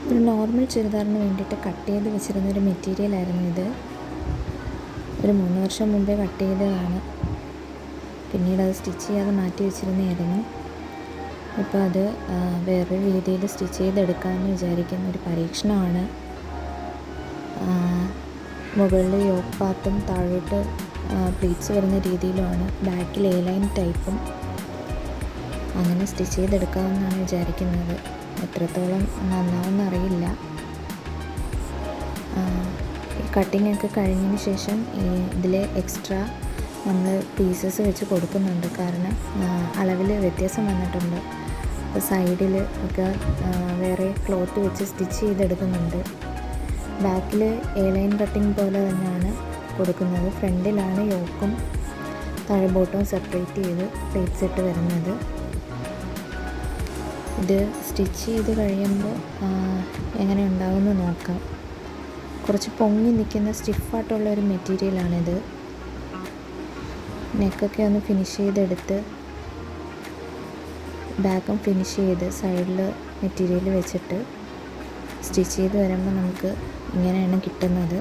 ഒരു നോർമൽ ചുരിദാറിന് വേണ്ടിയിട്ട് കട്ട് ചെയ്ത് വെച്ചിരുന്നൊരു മെറ്റീരിയലായിരുന്നു ഇത്. ഒരു 3 വർഷം മുമ്പേ കട്ട് ചെയ്തതാണ്. പിന്നീട് അത് സ്റ്റിച്ച് ചെയ്യാതെ മാറ്റി വെച്ചിരുന്നതായിരുന്നു. ഇപ്പോൾ അത് വേറൊരു രീതിയിൽ സ്റ്റിച്ച് ചെയ്തെടുക്കാമെന്ന് വിചാരിക്കുന്ന ഒരു പരീക്ഷണമാണ്. മുകളിൽ യോക്ക് പാർട്ടും താഴോട്ട് പ്ലീറ്റ്സ് വരുന്ന രീതിയിലുമാണ്. ബാക്കിൽ എ ലൈൻ ടൈപ്പും അങ്ങനെ സ്റ്റിച്ച് ചെയ്തെടുക്കാമെന്നാണ് വിചാരിക്കുന്നത്. എത്രത്തോളം നന്നാവുമെന്നറിയില്ല. ഈ കട്ടിങ്ങൊക്കെ കഴിഞ്ഞതിന് ശേഷം ഇതിൽ എക്സ്ട്രാ നമ്മൾ പീസസ് വെച്ച് കൊടുക്കുന്നുണ്ട്. കാരണം അളവിൽ വ്യത്യാസം വന്നിട്ടുണ്ട്. അപ്പോൾ സൈഡിൽ ഒക്കെ വേറെ ക്ലോത്ത് വെച്ച് സ്റ്റിച്ച് ചെയ്തെടുക്കുന്നുണ്ട്. ബാക്കിൽ എ ലൈൻ കട്ടിങ് പോലെ തന്നെയാണ് കൊടുക്കുന്നത്. ഫ്രണ്ടിലാണ് യോക്കും താഴെ ബോട്ടവും സെപ്പറേറ്റ് ചെയ്ത് പ്ലേറ്റ്സ് ഇട്ട് വരുന്നത്. ഇത് സ്റ്റിച്ച് ചെയ്ത് കഴിയുമ്പോൾ എങ്ങനെ ഉണ്ടാവുമെന്ന് നോക്കാം. കുറച്ച് പൊങ്ങി നിൽക്കുന്ന സ്റ്റിഫായിട്ടുള്ള ഒരു മെറ്റീരിയലാണിത്. നെക്കൊക്കെ ഒന്ന് ഫിനിഷ് ചെയ്തെടുത്ത് ബാക്കും ഫിനിഷ് ചെയ്ത് സൈഡിൽ മെറ്റീരിയൽ വെച്ചിട്ട് സ്റ്റിച്ച് ചെയ്ത് വരുമ്പോൾ നമുക്ക് ഇങ്ങനെയാണ് കിട്ടുന്നത്.